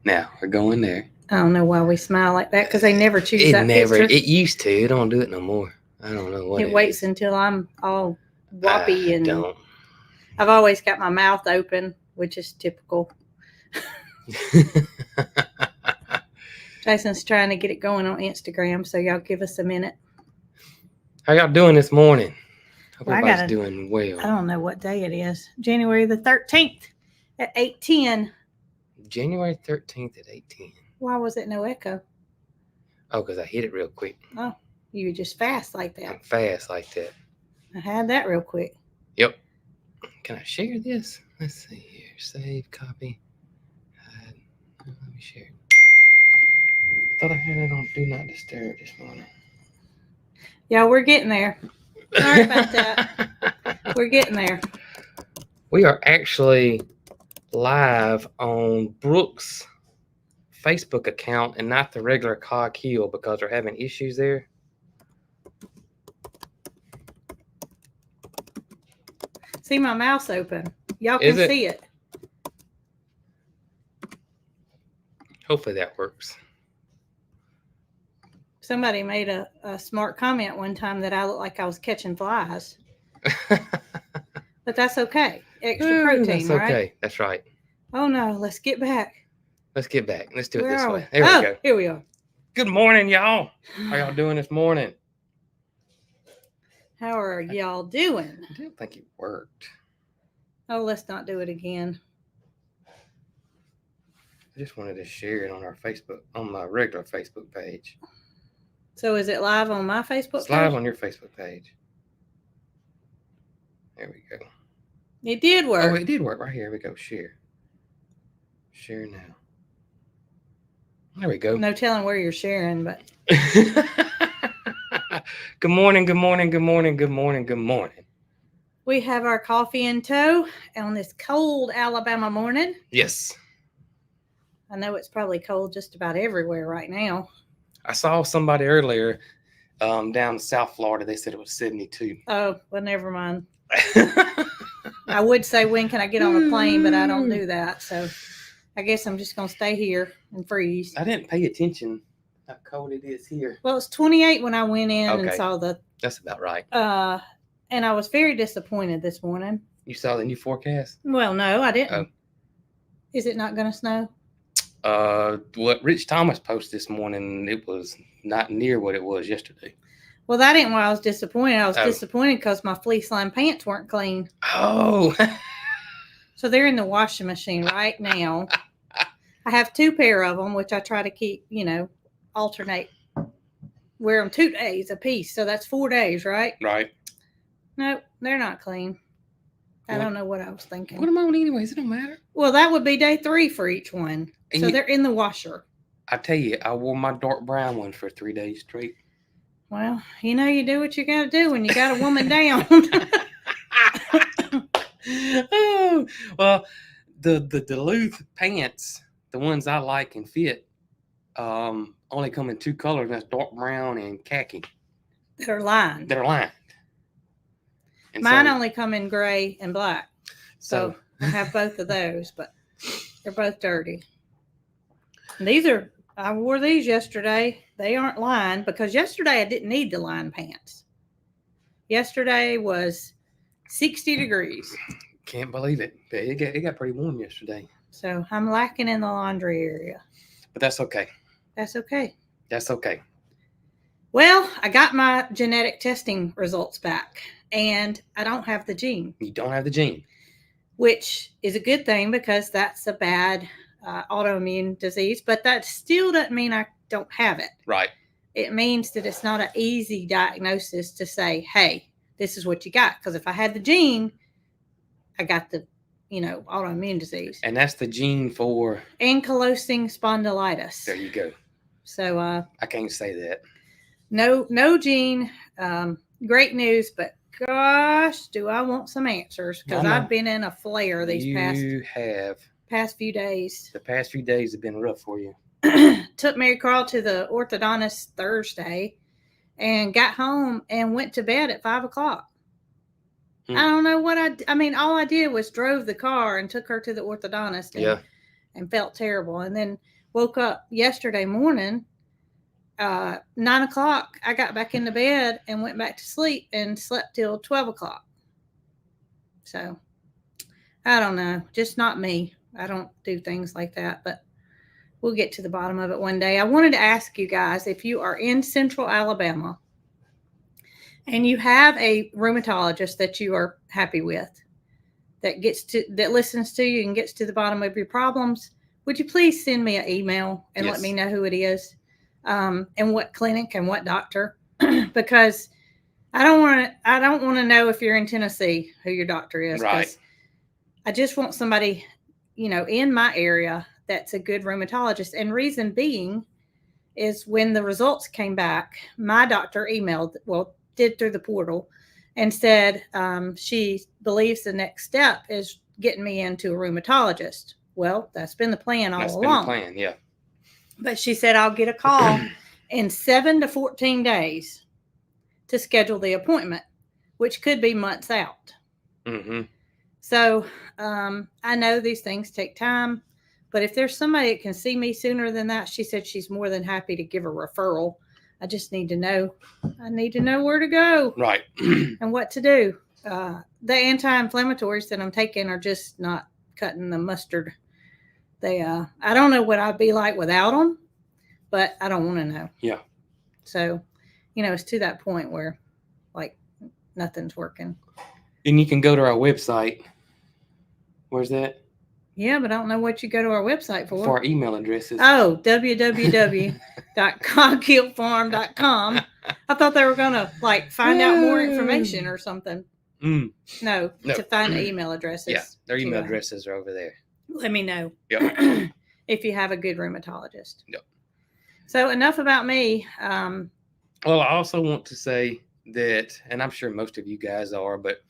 Now we're going there. I don't know why we smile like that because they never choose that picture. It used to. It don't do it no more. I don't know what it waits until I'm all whoppy and don't. I've always got my mouth open, which is typical. Jason's trying to get it going on Instagram, so y'all give us a minute. How y'all doing this morning? Hope everybody's doing well. I don't know what day it is. January the 13th at 8:10. January 13th at 8:10. Why was it no echo? Oh, because I hit it real quick. Oh, you were just fast like that. I'm fast like that. I had that real quick. Yep. Can I share this? Let's see here. Save, copy. Let me share. I thought I had it on Do Not Disturb this morning. Yeah, we're getting there. Sorry about that. We're getting there. We are actually live on Brooke's Facebook account and not the regular Cog Hill because they're having issues there. See my mouse open. Y'all can see it. Hopefully that works. Somebody made a smart comment one time that I looked like I was catching flies. But that's okay. Extra protein, that's right? Okay. That's right. Oh, no. Let's get back. Let's get back. Let's do it Where this are way. we? There we go. Here we are. Good morning, y'all. How y'all doing this morning? How are y'all doing? I didn't think it worked. Oh, let's not do it again. I just wanted to share it on our Facebook, on my regular Facebook page. So is it live on my Facebook page? It's live on your Facebook page. There we go. It did work. Oh, it did work. Right here we go. Share. Share now. There we go. No telling where you're sharing, but. Good morning, good morning, good morning, good morning, good morning. We have our coffee in tow on this cold Alabama morning. Yes. I know it's probably cold just about everywhere right now. I saw somebody earlier down in South Florida. They said it was 72. Oh, well, never mind. I would say, when can I get on a plane, but I don't do that. So I guess I'm just going to stay here and freeze. I didn't pay attention how cold it is here. Well, it's 28 when I went in and saw the... That's about right. And I was very disappointed this morning. You saw the new forecast? Well, no, I didn't. Oh. Is it not going to snow? What Rich Thomas posted this morning, it was not near what it was yesterday. Well, that ain't why I was disappointed. I was disappointed because my fleece line pants weren't clean. Oh. So they're in the washing machine right now. I have 2 pair of them, which I try to keep, alternate. Wear them 2 days a piece. So that's 4 days, right? Right. No, they're not clean. I don't know what I was thinking. What am I on anyways? It don't matter. Well, that would be day 3 for each one. And so they're in the washer. I tell you, I wore my dark brown one for 3 days straight. Well, you do what you got to do when you got a woman down. Oh, well, the Duluth pants, the ones I like and fit, only come in 2 colors. That's dark brown and khaki. They're lined. And mine only come in gray and black. So I have both of those, but they're both dirty. And I wore these yesterday. They aren't lined because yesterday I didn't need to line pants. Yesterday was 60 degrees. Can't believe it. It got pretty warm yesterday. So I'm lacking in the laundry area. But that's okay. That's okay. That's okay. Well, I got my genetic testing results back, and I don't have the gene. You don't have the gene. Which is a good thing because that's a bad autoimmune disease, but that still doesn't mean I don't have it. Right. It means that it's not an easy diagnosis to say, hey, this is what you got. Because if I had the gene, I got the, autoimmune disease. And that's the gene for? Ankylosing spondylitis. There you go. So. I can't say that. No gene. Great news, but gosh, do I want some answers. Because I've been in a flare these past few days. The past few days have been rough for you. Took Mary Carl to the orthodontist Thursday and got home and went to bed at 5:00. I don't know what all I did was drove the car and took her to the orthodontist and felt terrible. And then woke up yesterday morning, 9 o'clock. I got back into bed and went back to sleep and slept till 12 o'clock. So I don't know, just not me. I don't do things like that, but we'll get to the bottom of it one day. I wanted to ask you guys, if you are in Central Alabama and you have a rheumatologist that you are happy with, that listens to you and gets to the bottom of your problems, would you please send me an email and let me know who it is, and what clinic and what doctor? Because I don't want to know if you're in Tennessee who your doctor is. Right. I just want somebody, in my area that's a good rheumatologist. And reason being is when the results came back, my doctor did through the portal and said she believes the next step is getting me into a rheumatologist. Well, that's been the plan all along. That's been the plan, yeah. But she said I'll get a call in 7 to 14 days to schedule the appointment, which could be months out. Mm-hmm. So I know these things take time, but if there's somebody that can see me sooner than that, she said she's more than happy to give a referral. I just need to know. I need to know where to go, right, and what to do. The anti-inflammatories that I'm taking are just not cutting the mustard. I don't know what I'd be like without them, but I don't want to know. Yeah. So, it's to that point where, like, nothing's working. And you can go to our website. Where's that? Yeah, but I don't know what you go to our website for. For our email addresses. Oh, www.cogkillfarm.com. I thought they were going to, find out more information or something. No, to find email addresses. Yeah, their email addresses are over there. Let me know. Yep. If you have a good rheumatologist. Yep. So enough about me. Well, I also want to say that, and I'm sure most of you guys are, but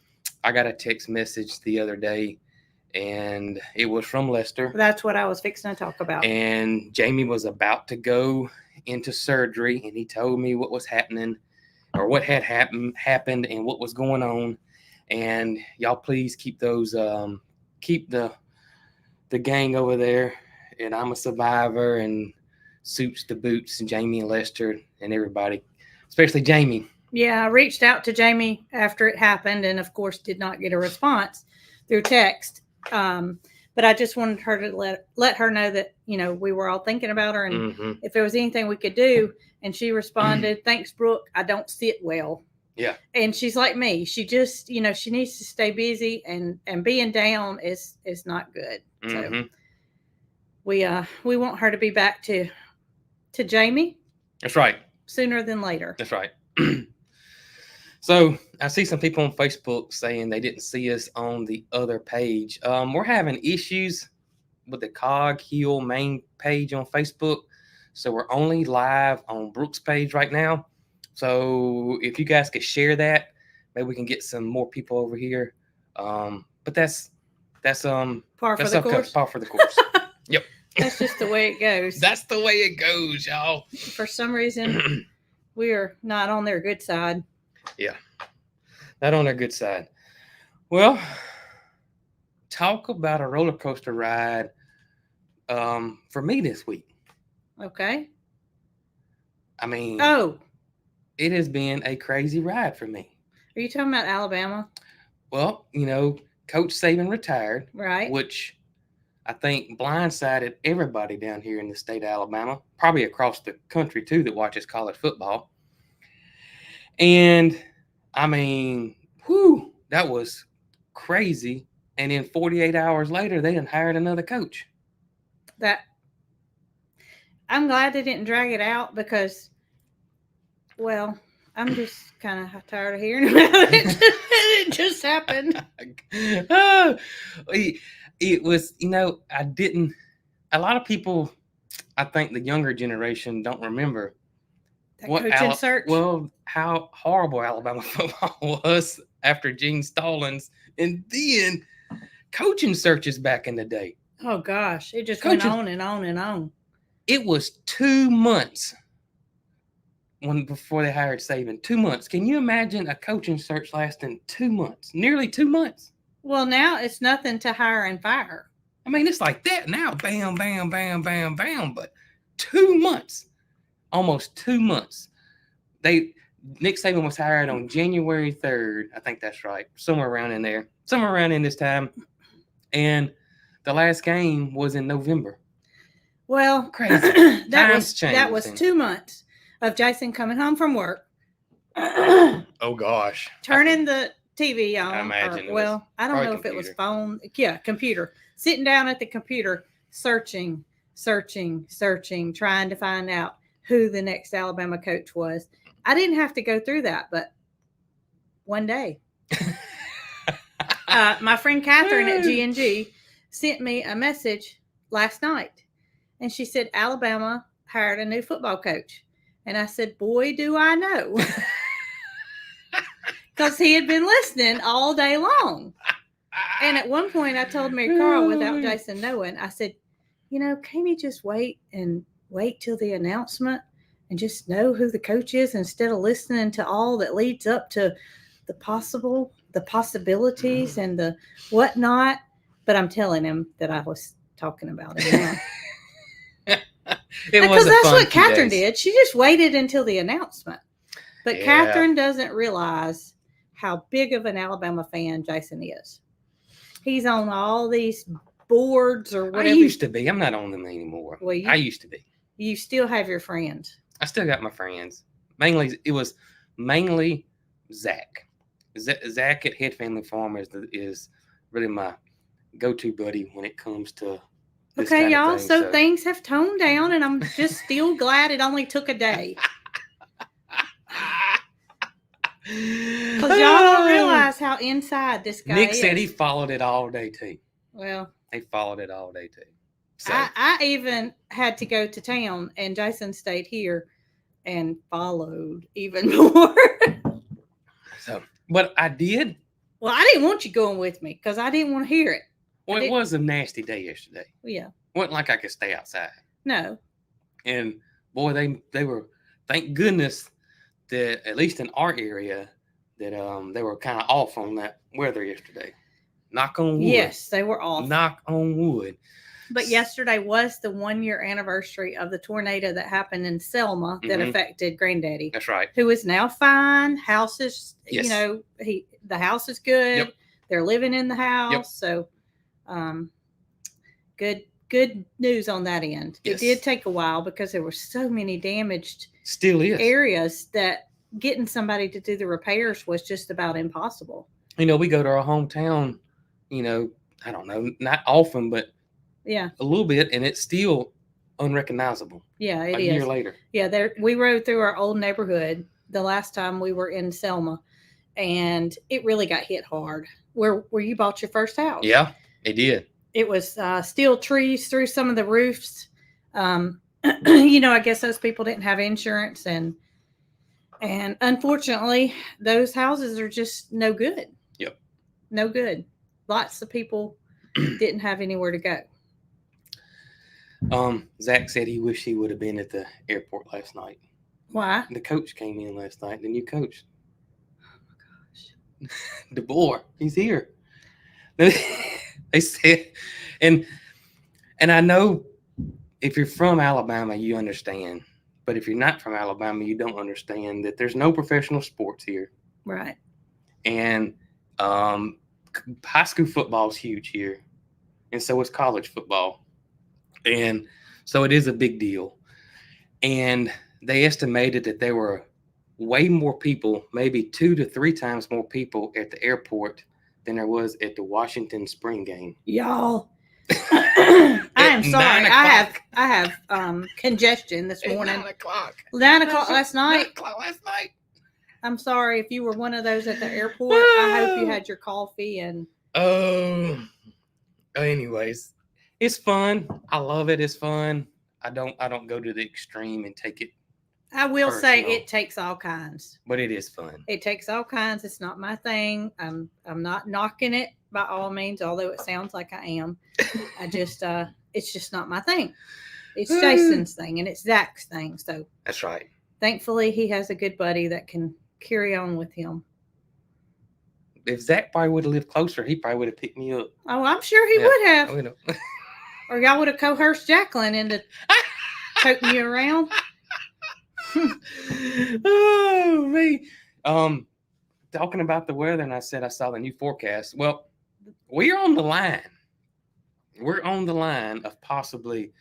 I got a text message the other day, and it was from Lester. That's what I was fixing to talk about. And Jamie was about to go into surgery, and he told me what was happening, or what had happened and what was going on. And y'all please keep those, keep the gang over there, and I'm a survivor, and Suits to Boots, and Jamie and Lester and everybody, especially Jamie. Yeah, I reached out to Jamie after it happened, and of course did not get a response through text. But I just wanted her to let her know that, we were all thinking about her, and if there was anything we could do. And she responded, "Thanks, Brooke. I don't sit well." Yeah. And she's like me. She just, she needs to stay busy, and being down is not good. So we want her to be back to Jamie. That's right. Sooner than later. That's right. So I see some people on Facebook saying they didn't see us on the other page. We're having issues with the Cog Hill main page on Facebook. So we're only live on Brooke's page right now. So if you guys could share that, maybe we can get some more people over here. But that's par for the course. Par for the course. Yep. That's just the way it goes. That's the way it goes, y'all. For some reason, we are not on their good side. Yeah, not on their good side. Well, talk about a roller coaster ride for me this week. Okay. I mean, it has been a crazy ride for me. Are you talking about Alabama? Well, Coach Saban retired. Right. Which I think blindsided everybody down here in the state of Alabama, probably across the country too, that watches college football. And I mean, that was crazy. And then 48 hours later, they done hired another coach. I'm glad they didn't drag it out because, well, I'm just kind of tired of hearing about it. It just happened. It was, I didn't. A lot of people, I think the younger generation don't remember coaching search. Well, how horrible Alabama football was after Gene Stallings, and then coaching searches back in the day. Oh gosh, it just went on and on and on. It was 2 months before they hired Saban. 2 months. Can you imagine a coaching search lasting 2 months? Nearly 2 months. Well, now it's nothing to hire and fire. I mean, it's like that now. Bam, bam, bam, bam, bam. But 2 months, almost 2 months. Nick Saban was hired on January 3rd. I think that's right. Somewhere around in there. Somewhere around in this time. And the last game was in November. Well, crazy. that was 2 months of Jason coming home from work. Oh gosh. Turning the TV on. I imagine. I don't know if it was phone. Yeah, computer. Sitting down at the computer, searching, trying to find out who the next Alabama coach was. I didn't have to go through that, but one day. My friend Catherine at G&G sent me a message last night, and she said Alabama hired a new football coach. And I said, boy, do I know. Because he had been listening all day long. And at one point I told Mary Carl, without Jason knowing, I said, can you just wait till the announcement and just know who the coach is instead of listening to all that leads up to the possibilities and the whatnot. But I'm telling him that I was talking about him now. Because that's what Catherine did. She just waited until the announcement. But Catherine doesn't realize how big of an Alabama fan Jason is. He's on all these boards or whatever. I used to be. I'm not on them anymore. Well, I used to be. You still have your friends. I still got my friends. It was mainly Zach. Zach at Head Family Farm is really my go-to buddy when it comes to this kind y'all. Of thing, so things have toned down, and I'm just still glad it only took a day. Because y'all don't realize how inside this guy Nick is. said he followed it all day, too. Well, he followed it all day, too. So. I even had to go to town, and Jason stayed here and followed even more. So, but I did. Well, I didn't want you going with me because I didn't want to hear it. Well, it was a nasty day yesterday. Yeah. It wasn't like I could stay outside. No. And boy, they were, thank goodness that at least in our area that they were kind of off on that weather yesterday. Knock on wood. Yes, they were off. Knock on wood. But yesterday was the 1-year anniversary of the tornado that happened in Selma that affected Granddaddy. That's right. Who is now fine. House is, yes. The house is good. Yep. They're living in the house. Yep. So, good news on that end. Yes. It did take a while because there were so many damaged areas that getting somebody to do the repairs was just about impossible. We go to our hometown, I don't know, not often, but a little bit, and it's still unrecognizable. Yeah, it is. A year later. Yeah, we rode through our old neighborhood the last time we were in Selma, and it really got hit hard. Where you bought your first house? Yeah, it did. It was steel trees through some of the roofs. I guess those people didn't have insurance, and unfortunately, those houses are just no good. Yep. No good. Lots of people didn't have anywhere to go. Zach said he wished he would have been at the airport last night. Why? The coach came in last night, the new coach. Oh my gosh. DeBoer, he's here. They said, and I know if you're from Alabama, you understand. But if you're not from Alabama, you don't understand that there's no professional sports here. Right. And high school football is huge here. And so is college football. And so it is a big deal. And they estimated that there were way more people, maybe 2 to 3 times more people at the airport than there was at the Washington spring game. Y'all. I am sorry. I have congestion this morning. 9 o'clock. 9 o'clock last night. 9 o'clock last night. I'm sorry if you were one of those at the airport. I hope you had your coffee and. Anyways, it's fun. I love it. It's fun. I don't go to the extreme and take it. I will say it takes all kinds. But it is fun. It takes all kinds. It's not my thing. I'm not knocking it by all means, although it sounds like I am. I just it's just not my thing. It's Jason's thing and it's Zach's thing. So that's right. Thankfully he has a good buddy that can carry on with him. If Zach probably would have lived closer, he probably would have picked me up. Oh, I'm sure he would have. Or y'all would have coerced Jacqueline into toting you around. Oh, me. Talking about the weather, and I said I saw the new forecast. Well, we're on the line. We're on the line of possibly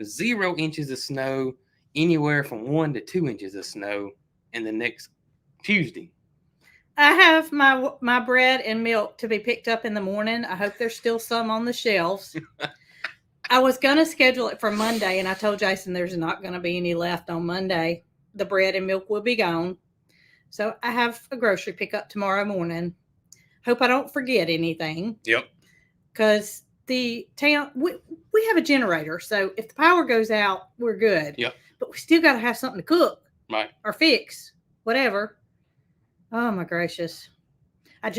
0 inches of snow, anywhere from 1 to 2 inches of snow in the next Tuesday. I have my bread and milk to be picked up in the morning. I hope there's still some on the shelves. I was going to schedule it for Monday, and I told Jason there's not going to be any left on Monday. The bread and milk will be gone. So I have a grocery pickup tomorrow morning. Hope I don't forget anything. Yep. Because the town, we have a generator. So if the power goes out, we're good. Yep. But we still got to have something to cook. Right. Or fix. Whatever. Oh, my gracious. I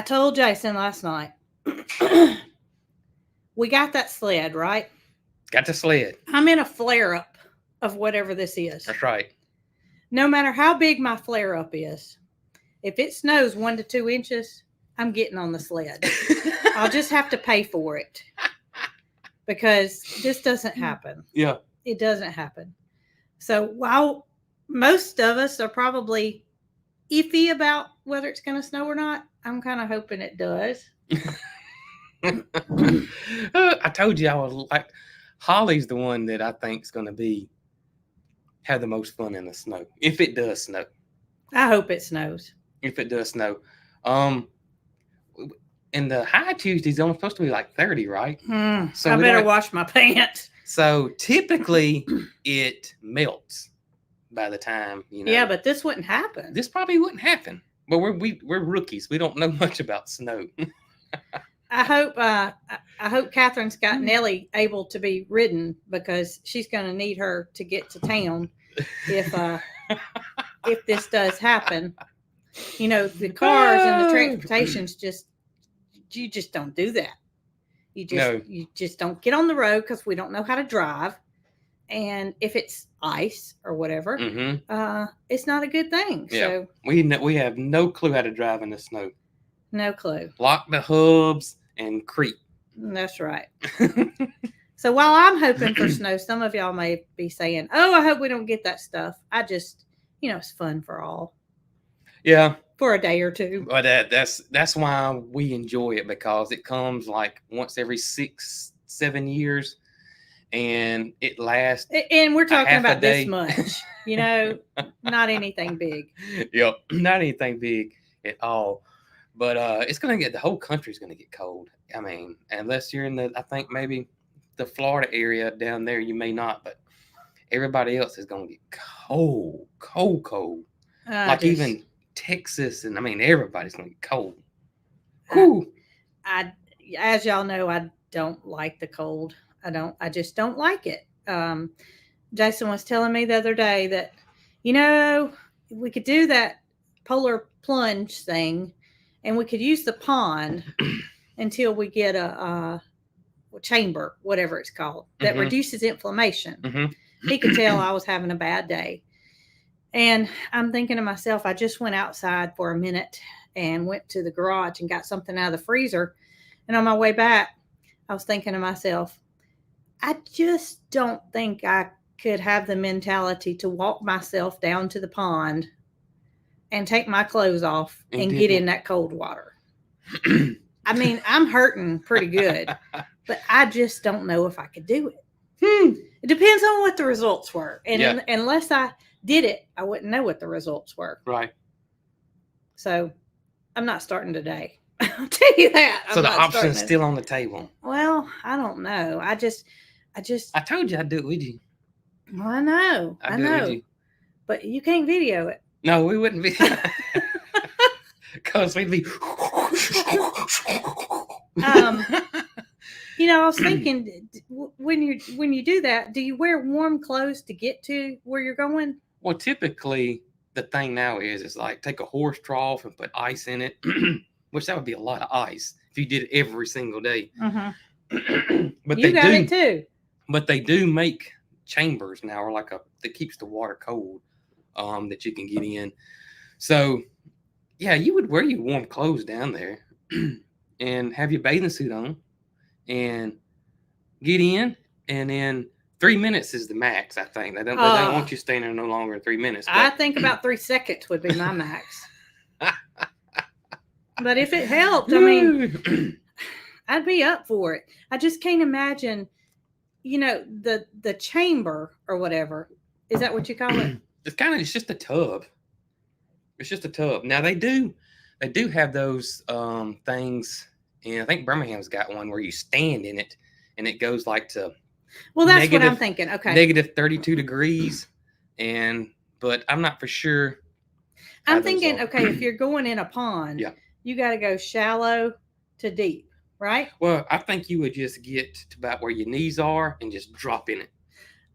told Jason last night, we got that sled, right? Got the sled. I'm in a flare-up of whatever this is. That's right. No matter how big my flare-up is, if it snows 1 to 2 inches, I'm getting on the sled. I'll just have to pay for it. Because this doesn't happen. Yeah. It doesn't happen. So while most of us are probably iffy about whether it's going to snow or not, I'm kind of hoping it does. I told you I was like, Holly's the one that I think is going to have the most fun in the snow. If it does snow. I hope it snows. If it does snow. And the high Tuesday's only supposed to be like 30, right? So I better wash my pants. So typically it melts by the time, Yeah, but this wouldn't happen. This probably wouldn't happen. But we're rookies. We don't know much about snow. I hope Catherine's got Nellie able to be ridden, because she's going to need her to get to town if this does happen. The cars and the transportation's you just don't do that. You just don't get on the road, because we don't know how to drive. And if it's ice or whatever, it's not a good thing. Yeah. So we have no clue how to drive in the snow. No clue. Lock the hubs and creep. That's right. So while I'm hoping for snow, some of y'all may be saying, "Oh, I hope we don't get that stuff." I just, it's fun for all. Yeah. For a day or two. But that's why we enjoy it, because it comes like once every 6-7 years, and it lasts. And we're talking about this much, not anything big. Yep, not anything big at all. But it's gonna the whole country's gonna get cold. I mean, unless you're in I think maybe the Florida area down there, you may not, but everybody else is gonna get cold. Even Texas, and I mean everybody's gonna get cold. As y'all know, I don't like the cold. I just don't like it. Jason was telling me the other day that, we could do that polar plunge thing, and we could use the pond until we get a chamber, whatever it's called, that reduces inflammation. He could tell I was having a bad day. And I'm thinking to myself, I just went outside for a minute and went to the garage and got something out of the freezer. And on my way back, I was thinking to myself, I just don't think I could have the mentality to walk myself down to the pond and take my clothes off and get in that cold water. I mean, I'm hurting pretty good, but I just don't know if I could do it. It depends on what the results were. And unless I did it, I wouldn't know what the results were. Right. So I'm not starting today. I'll tell you that. So the option's still on the table. Well, I don't know. I told you I'd do it with you. Well, I know. I know. But you can't video it. No, we wouldn't be. Because we'd be. I was thinking, when you do that, do you wear warm clothes to get to where you're going? Well, typically the thing now is like take a horse trough and put ice in it, which that would be a lot of ice if you did it every single day. But you got it too. But they do make chambers now, or that keeps the water cold, that you can get in. So, yeah, you would wear your warm clothes down there and have your bathing suit on and get in, and then 3 minutes is the max, I think. They don't want you staying there no longer than 3 minutes. I think about 3 seconds would be my max. But if it helped, I mean, I'd be up for it. I just can't imagine, the chamber or whatever. Is that what you call it? It's just a tub. It's just a tub. Now they do have those things, and I think Birmingham's got one where you stand in it, and it goes like to. Well, that's what I'm thinking. Okay. Negative 32 degrees, but I'm not for sure. I'm thinking, okay, if you're going in a pond, you got to go shallow to deep, right? Well, I think you would just get to about where your knees are and just drop in it.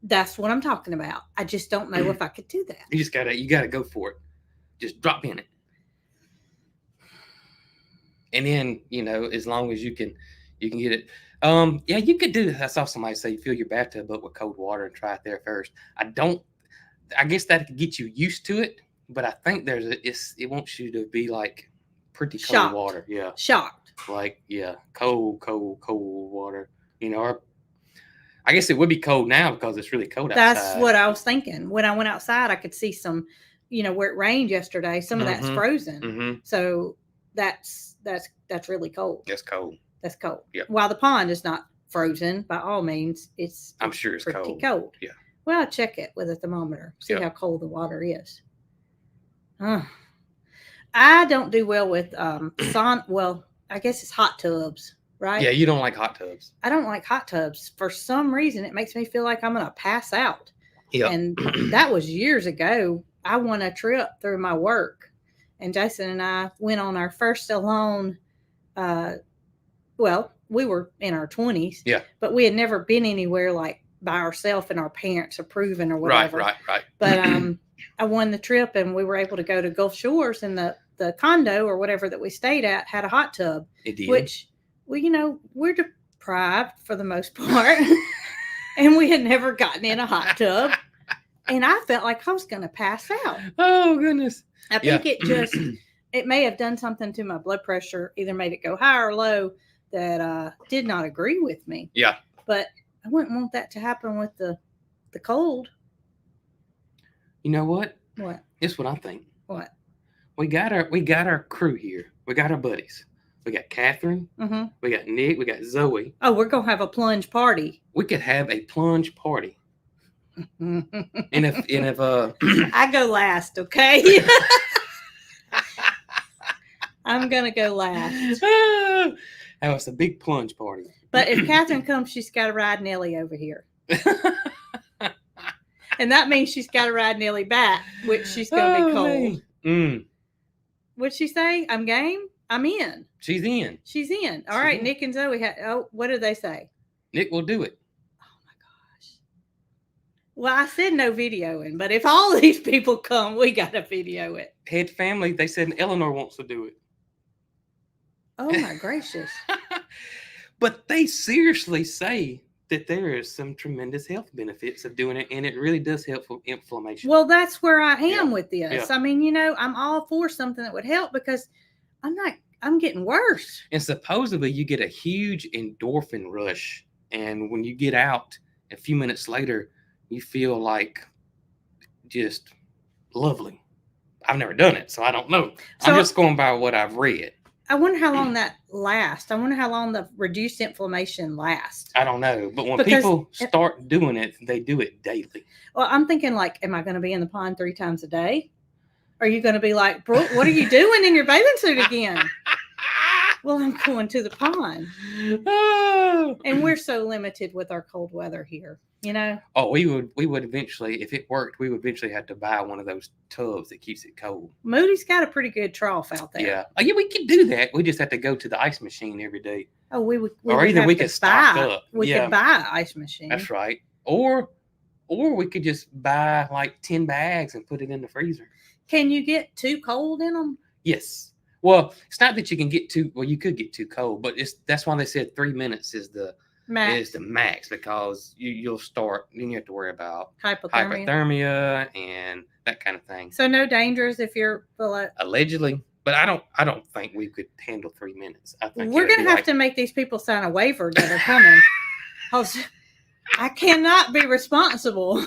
That's what I'm talking about. I just don't know if I could do that. You gotta go for it. Just drop in it. And then, as long as you can get it. You could do that. I saw somebody say fill your bathtub up with cold water and try it there first. I guess that could get you used to it, but I think it wants you to be like pretty cold Shocked. Water. Yeah. Shocked. Like, cold water. Or I guess it would be cold now because it's really cold outside. That's what I was thinking. When I went outside, I could see some, where it rained yesterday, some of that's frozen. Mm-hmm. So that's really cold. That's cold. That's cold. Yeah. While the pond is not frozen, by all means, I'm sure it's pretty cold. Yeah. Well, I'll check it with a thermometer, see how cold the water is. I don't do well with well, I guess it's hot tubs, right? Yeah, you don't like hot tubs. I don't like hot tubs. For some reason, it makes me feel like I'm going to pass out. Yeah. And that was years ago. I won a trip through my work, and Jason and I went on our first alone. Well, we were in our 20s. Yeah. But we had never been anywhere like by ourselves and our parents approving or whatever. Right. But I won the trip, and we were able to go to Gulf Shores, and the condo or whatever that we stayed at had a hot tub. It did. Which, we're deprived for the most part. And we had never gotten in a hot tub. And I felt like I was going to pass out. Oh, goodness. I think it may have done something to my blood pressure, either made it go high or low, that did not agree with me. Yeah. But I wouldn't want that to happen with the cold. You know what? What? This is what I think. What? We got our crew here. We got our buddies. We got Catherine. Mm-hmm. We got Nick. We got Zoe. Oh, we're going to have a plunge party. We could have a plunge party. and if I go last, okay? I'm going to go last. Oh, it's a big plunge party. But if Catherine comes, she's got to ride Nellie over here. And that means she's got to ride Nellie back, which she's going to be cold. What'd she say? I'm game? I'm in. She's in. She's in. All right, Nick and Zoe. What did they say? Nick will do it. Oh, my gosh. Well, I said no videoing, but if all these people come, we got to video it. Head family, they said Eleanor wants to do it. Oh, my gracious. But they seriously say that there is some tremendous health benefits of doing it, and it really does help with inflammation. Well, that's where I am with this. Yeah. I mean, I'm all for something that would help because I'm getting worse. And supposedly you get a huge endorphin rush, and when you get out a few minutes later, you feel like just lovely. I've never done it, so I don't know. So, I'm just going by what I've read. I wonder how long that lasts. I wonder how long the reduced inflammation lasts. I don't know. But when people start doing it, they do it daily. Well, I'm thinking like, am I going to be in the pond 3 times a day? Are you going to be like, Brooke, what are you doing in your bathing suit again? Well, I'm going to the pond. Oh. And we're so limited with our cold weather here, Oh, we would eventually, if it worked, we would eventually have to buy one of those tubs that keeps it cold. Moody's got a pretty good trough out there. Yeah. Oh, yeah, we could do that. We just have to go to the ice machine every day. Oh, we could stock up. We could buy an ice machine. That's right. Or we could just buy like 10 bags and put it in the freezer. Can you get too cold in them? Yes. Well, it's not that you can get too. Well, you could get too cold, but that's why they said 3 minutes is the max because you'll start. Then you have to worry about hypothermia and that kind of thing. So no dangers if you're below. Allegedly, but I don't think we could handle 3 minutes. I think we're gonna have to make these people sign a waiver that are coming. I cannot be responsible.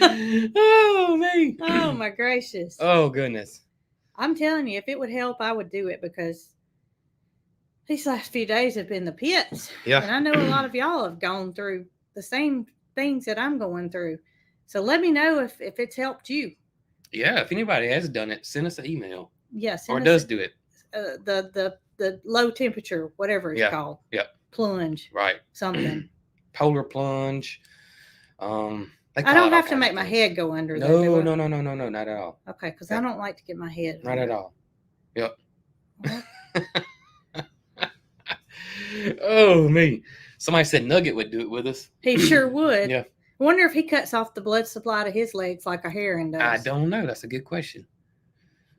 Oh, me. Oh my gracious. Oh, goodness. I'm telling you, if it would help, I would do it because these last few days have been the pits. Yeah. And I know a lot of y'all have gone through the same things that I'm going through. So let me know if it's helped you. Yeah, if anybody has done it, send us an email. Yes. Or does do it. The low temperature, whatever it's called. Yep. Plunge. Right. Something. Polar plunge. I don't have to make my head go under. No, not at all. Okay, because I don't like to get my head. Not under. at all. Yep. Oh, me. Somebody said Nugget would do it with us. He sure would. Yeah. I wonder if he cuts off the blood supply to his legs like a heron does. I don't know. That's a good question.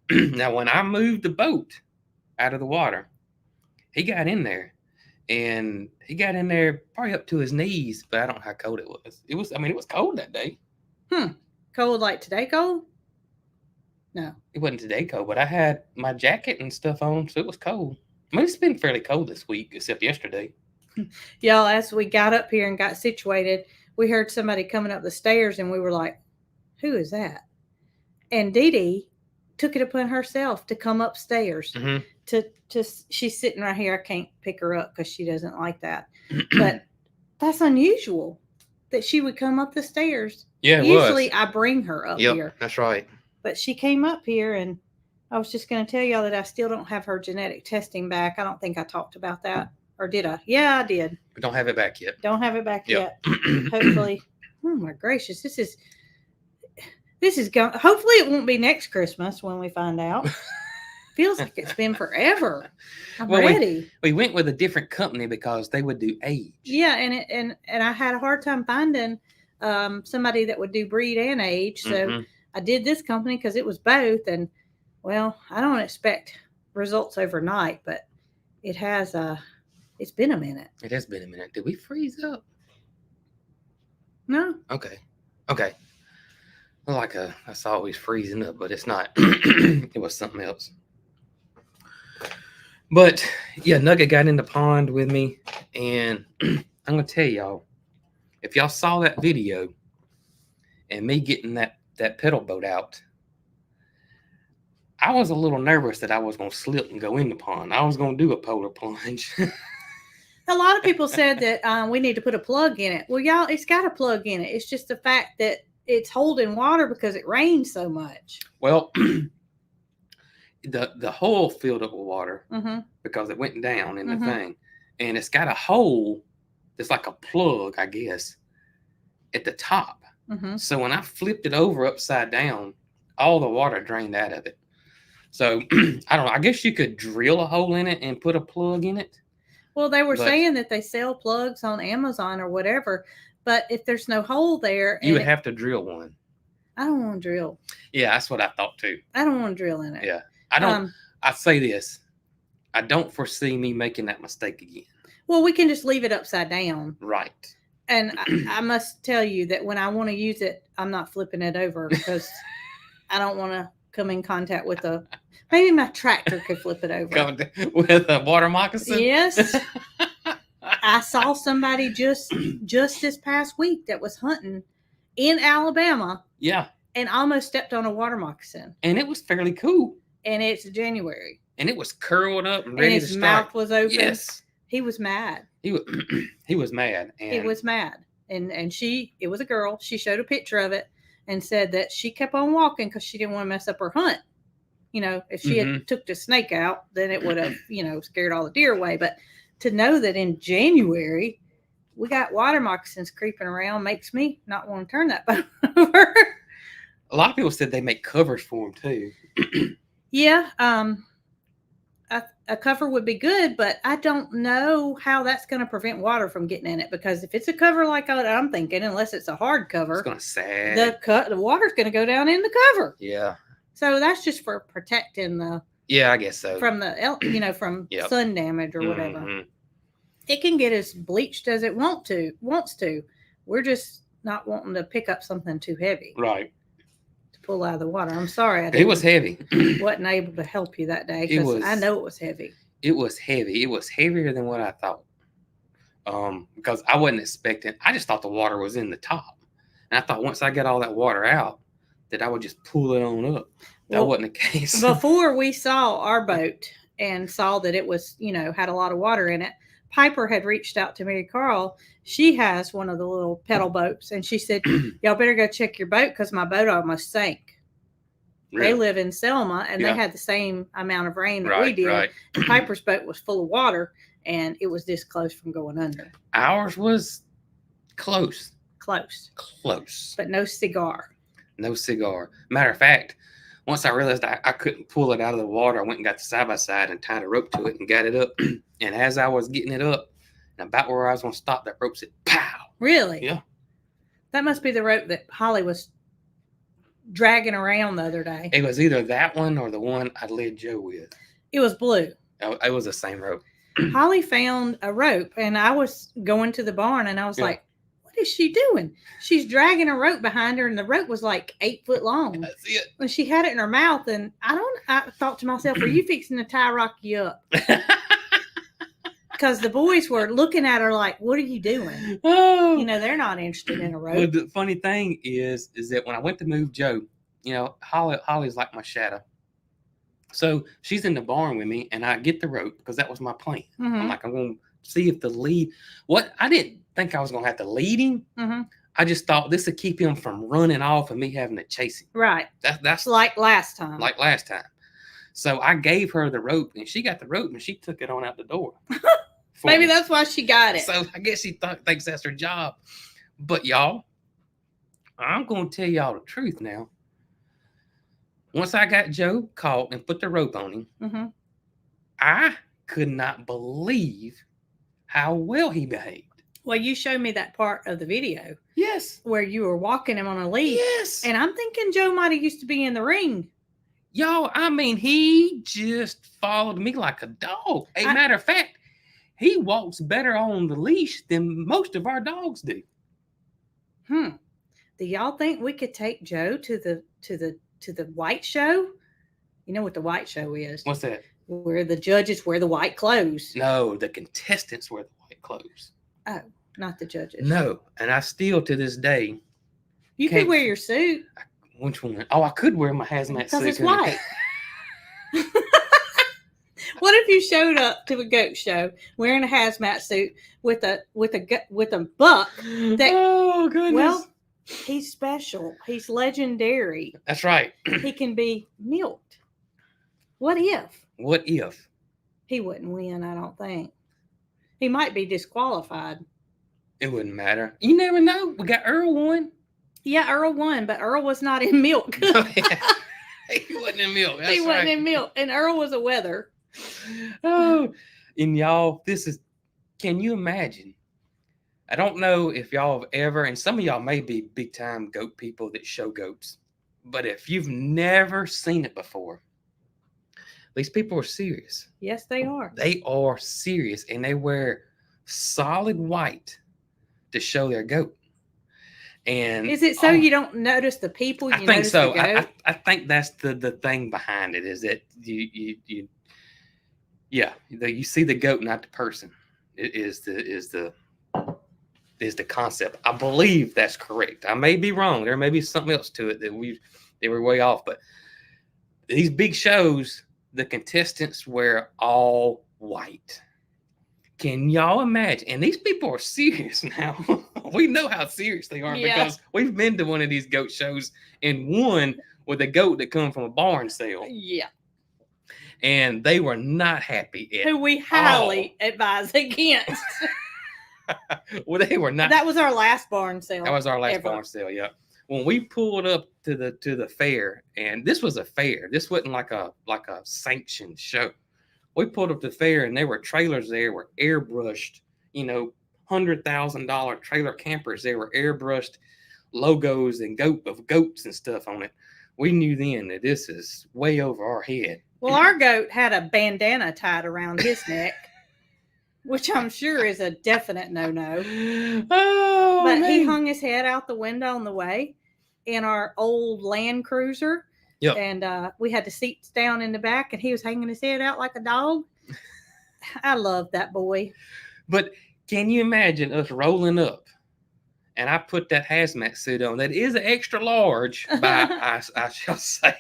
Now, when I moved the boat out of the water, he got in there. And he got in there probably up to his knees, but I don't know how cold it was. It was cold that day. Cold like today cold? No. It wasn't today cold, but I had my jacket and stuff on, so it was cold. I mean, it's been fairly cold this week, except yesterday. Y'all, as we got up here and got situated, we heard somebody coming up the stairs, and we were like, who is that? And Dee Dee took it upon herself to come upstairs. Mm-hmm. She's sitting right here. I can't pick her up because she doesn't like that. But that's unusual that she would come up the stairs. Yeah, usually I bring her up here. That's right. But she came up here, and I was just going to tell y'all that I still don't have her genetic testing back. I don't think I talked about that. Or did I? Yeah, I did. We don't have it back yet. Don't have it back yet. Hopefully. Oh my gracious. This is going. Hopefully it won't be next Christmas when we find out. Feels like it's been forever. I'm ready. We went with a different company because they would do age. Yeah, and I had a hard time finding somebody that would do breed and age. So I did this company because it was both. And well, I don't expect results overnight, but it has. It's been a minute. It has been a minute. Did we freeze up? No. Okay. Well, that's always freezing up, but it's not. It was something else. But yeah, Nugget got in the pond with me, and I'm gonna tell y'all, if y'all saw that video and me getting that pedal boat out, I was a little nervous that I was gonna slip and go in the pond. I was gonna do a polar plunge. A lot of people said that we need to put a plug in it. Well, y'all, it's got a plug in it. It's just the fact that it's holding water because it rains so much. Well, the hole filled up with water because it went down in the thing, and it's got a hole that's like a plug, I guess, at the top. So when I flipped it over upside down, all the water drained out of it. So I don't know. I guess you could drill a hole in it and put a plug in it. Well, they were saying that they sell plugs on Amazon or whatever, but if there's no hole there, you would have to drill one. I don't want to drill. Yeah, that's what I thought too. I don't want to drill in it. Yeah, I don't. I say this. I don't foresee me making that mistake again. Well, we can just leave it upside down. Right. And I must tell you that when I want to use it, I'm not flipping it over because I don't want to come in contact with maybe my tractor could flip it over. With a water moccasin? Yes. I saw somebody just this past week that was hunting in Alabama. Yeah. And almost stepped on a water moccasin. And it was fairly cool. And it's January. And it was curled up and ready to start. His mouth was open. Yes. He was mad. He was mad. He was mad. And it was a girl. She showed a picture of it and said that she kept on walking because she didn't want to mess up her hunt. You know, if she had took the snake out, then it would have, scared all the deer away. But to know that in January we got water moccasins creeping around makes me not want to turn that boat over. A lot of people said they make covers for them too. Yeah. A cover would be good, but I don't know how that's going to prevent water from getting in it, because if it's a cover like I'm thinking, unless it's a hard cover, it's going to sag. The water's going to go down in the cover. Yeah. So that's just for protecting I guess so. From from sun damage or whatever. It can get as bleached as it wants to. We're just not wanting to pick up something too heavy. Right. Pull out of the water. I'm sorry. It was heavy. Wasn't able to help you that day because I know it was heavy. It was heavy. It was heavier than what I thought. because I wasn't expecting. I just thought the water was in the top, and I thought once I get all that water out, that I would just pull it on up. That Well, wasn't the case. Before we saw our boat and saw that it was, had a lot of water in it, Piper had reached out to Mary Carl. She has one of the little pedal boats, and she said, "Y'all better go check your boat because my boat almost sank." Really? They live in Selma, and Yeah. they had the same amount of rain that we Right, did. right. And Piper's boat was full of water, and it was this close from going under. Ours was close, but no cigar. No cigar. Matter of fact, once I realized I couldn't pull it out of the water, I went and got the side-by-side and tied a rope to it and got it up. And as I was getting it up, and about where I was going to stop, that rope said, pow. Really? Yeah. That must be the rope that Holly was dragging around the other day. It was either that one or the one I led Joe with. It was blue. It was the same rope. Holly found a rope, and I was going to the barn, and I was like, what is she doing? She's dragging a rope behind her, and the rope was like 8 foot long. That's it. And she had it in her mouth, and I thought to myself, are you fixing to tie Rocky up? Because the boys were looking at her like, what are you doing? Oh. They're not interested in a rope. Well, the funny thing is that when I went to move Joe, Holly's like my shadow. So she's in the barn with me, and I get the rope because that was my plan. Mm-hmm. I'm like, I'm going to see if the lead. I didn't think I was going to have to lead him. Mm-hmm. I just thought this would keep him from running off and me having to chase him. Right. That's like last time. So I gave her the rope, and she got the rope, and she took it on out the door. Maybe that's why she got it. So I guess she thinks that's her job. But y'all, I'm going to tell y'all the truth now. Once I got Joe caught and put the rope on him, mm-hmm. I could not believe how well he behaved. Well, you showed me that part of the video. Yes. Where you were walking him on a leash. Yes. And I'm thinking Joe might have used to be in the ring. Y'all, he just followed me like a dog. Matter of fact, he walks better on the leash than most of our dogs do. Do y'all think we could take Joe to the white show? You know what the white show is? What's that? Where the judges wear the white clothes. No, the contestants wear the white clothes. Oh, not the judges. No, and I still to this day. You could wear your suit. Which one? Oh, I could wear my hazmat suit. Because it's white. What if you showed up to a goat show wearing a hazmat suit with a buck? Oh goodness! Well, he's special. He's legendary. That's right. He can be milked. What if? What if? He wouldn't win, I don't think. He might be disqualified. It wouldn't matter. You never know. We got Earl won. Yeah, Earl won, but Earl was not in milk. He wasn't in milk. That's he wasn't in milk, and Earl was a wether. Oh, and y'all, can you imagine? I don't know if y'all have ever, and some of y'all may be big time goat people that show goats, but if you've never seen it before, these people are serious. Yes, they are. They are serious, and they wear solid white to show their goat. And is it so you don't notice the people? I think so. I think that's the thing behind it is that you see the goat, not the person. It is the concept. I believe that's correct. I may be wrong. There may be something else to it that were way off. But these big shows, the contestants wear all white. Can y'all imagine? And these people are serious now. We know how serious they are because we've been to one of these goat shows and won with a goat that come from a barn sale. Yeah. And they were not happy at who we highly advise against. Well, they were not. That was our last barn sale. That was our last barn sale, yeah. When we pulled up to the fair, and this was a fair. This wasn't like a sanctioned show. We pulled up to the fair, and there were trailers there were airbrushed, $100,000 trailer campers. There were airbrushed logos and goats and stuff on it. We knew then that this is way over our head. Well, our goat had a bandana tied around his neck, which I'm sure is a definite no-no. Oh, but man. He hung his head out the window on the way in our old Land Cruiser. Yep. And we had the seats down in the back, and he was hanging his head out like a dog. I love that boy. But Can you imagine us rolling up and I put that hazmat suit on that is an extra large by I shall say,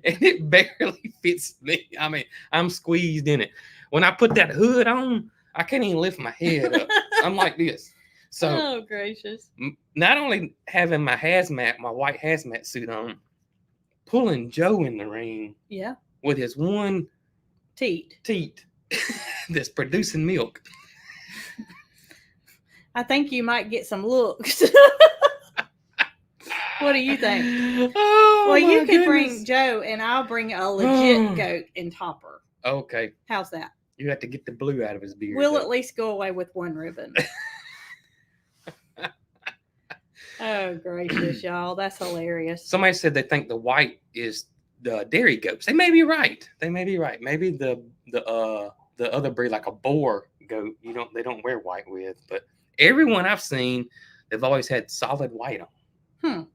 and it barely fits me. I mean, I'm squeezed in it. When I put that hood on, I can't even lift my head up. I'm like this. So oh gracious. not only having my white hazmat suit on, pulling Joe in the ring Yeah. with his one Teat. that's producing milk. I think you might get some looks. What do you think? Oh, well, you my could goodness. bring Joe, and I'll bring a legit goat and topper. Okay. How's that? You have to get the blue out of his beard. We'll at least go away with one ribbon. Oh, gracious, y'all. That's hilarious. Somebody said they think the white is the dairy goats. They may be right. Maybe the other breed, like a boar goat, they don't wear white with. But everyone I've seen, they've always had solid white on.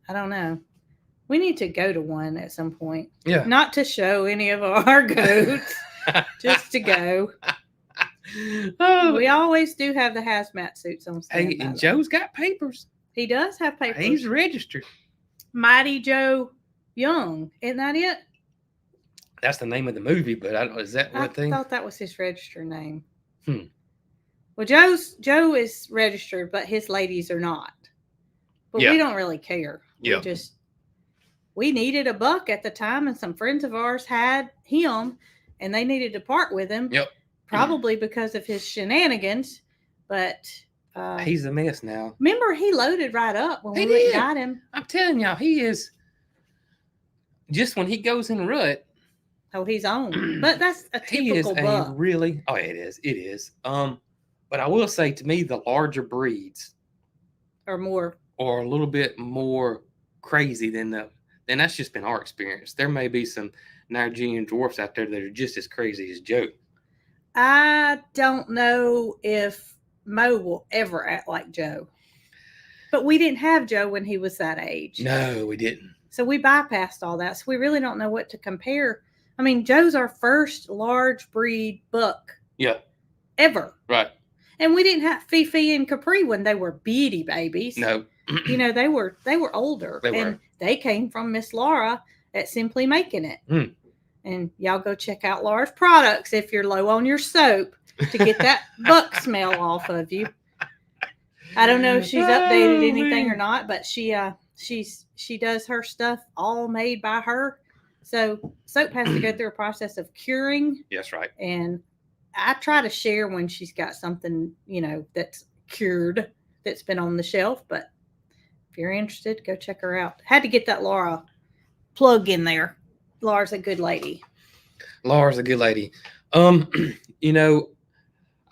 I don't know. We need to go to one at some point. Yeah. Not to show any of our goats, just to go. Oh. We always do have the hazmat suits on standby. Hey, and Joe's got papers. He does have papers. He's registered. Mighty Joe Young. Isn't that it? That's the name of the movie, but I don't. Is that what thing? I thought that was his registered name. Well, Joe is registered, but his ladies are not. But we don't really care. Yeah. We needed a buck at the time, and some friends of ours had him, and they needed to part with him. Yep. Probably because of his shenanigans, but he's a mess now. Remember, he loaded right up when we got him. I'm telling y'all, he is. Just when he goes in rut. Oh, he's on. But that's a typical buck. Really? Oh, it is. It is. But I will say, to me, the larger breeds are a little bit more crazy than that's just been our experience. There may be some Nigerian dwarfs out there that are just as crazy as Joe. I don't know if Mo will ever act like Joe. But we didn't have Joe when he was that age. No, we didn't. So we bypassed all that. So we really don't know what to compare. I mean, Joe's our first large breed buck. Yeah. Ever. Right. And we didn't have Fifi and Capri when they were bitty babies. No. They were older. And they came from Miss Laura at Simply Making It. And y'all go check out Laura's products if you're low on your soap to get that buck smell off of you. I don't know if she's updated anything or not, but she does her stuff all made by her. So soap has to go through a process of curing. Yes, right. And I try to share when she's got something, that's cured, that's been on the shelf. But if you're interested, go check her out. Had to get that Laura plug in there. Laura's a good lady.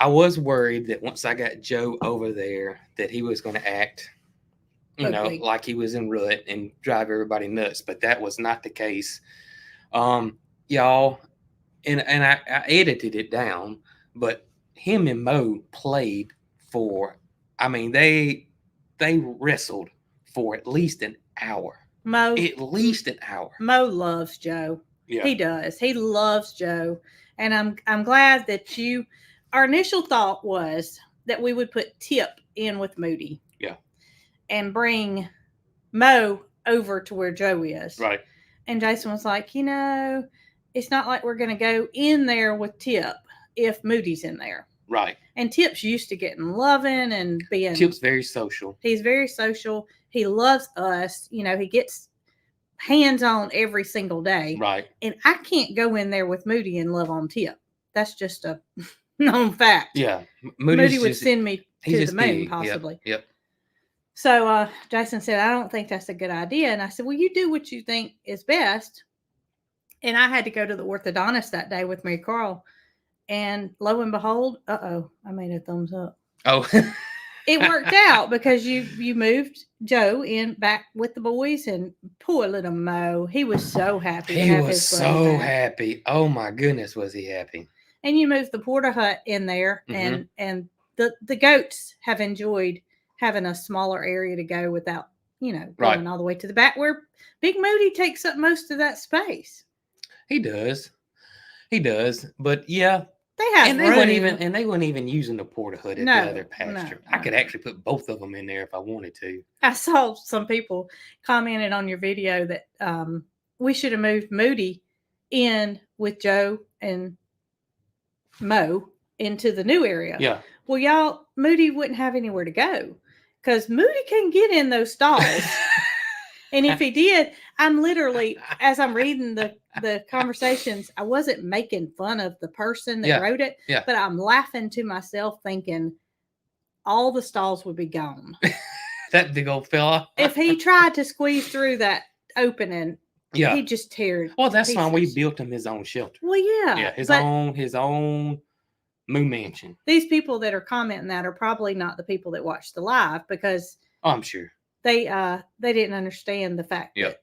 I was worried that once I got Joe over there, that he was going to act, like he was in rut and drive everybody nuts. But that was not the case. Y'all, and I edited it down, but him and Mo played for, they wrestled for at least an hour. Mo. At least an hour. Mo loves Joe. Yeah. He does. He loves Joe. And I'm glad that our initial thought was that we would put Tip in with Moody. Yeah. And bring Mo over to where Joe is. Right. And Jason was like, it's not like we're going to go in there with Tip if Moody's in there. Right. And Tip's used to getting loving and being. Tip's very social. He's very social. He loves us. He gets hands-on every single day. Right. And I can't go in there with Moody and love on Tip. That's just a known fact. Yeah. Moody would send me to the moon, possibly. Yep. So Jason said, I don't think that's a good idea. And I said, well, you do what you think is best. And I had to go to the orthodontist that day with Mary Carl. And lo and behold, I made a thumbs up. Oh. It worked out because you moved Joe in back with the boys, and poor little Mo, he was so happy. He was so happy. Oh my goodness, was he happy? And you moved the porta hut in there, and the goats have enjoyed having a smaller area to go without going all the way to the back where Big Moody takes up most of that space. He does, but yeah, They have and they weren't even using the porta hood at the other pasture. I could actually put both of them in there if I wanted to. I saw some people commented on your video that we should have moved Moody in with Joe and Mo into the new area. Yeah. Well, y'all, Moody wouldn't have anywhere to go because Moody can't get in those stalls. And if he did, I'm literally, as I'm reading the conversations, I wasn't making fun of the person that wrote it, but I'm laughing to myself thinking all the stalls would be gone. That big old fella. If he tried to squeeze through that opening, he'd just tear it. Well, that's why we built him his own shelter. Well, yeah. Yeah, his own moo mansion. These people that are commenting that are probably not the people that watched the live because I'm sure they didn't understand the fact that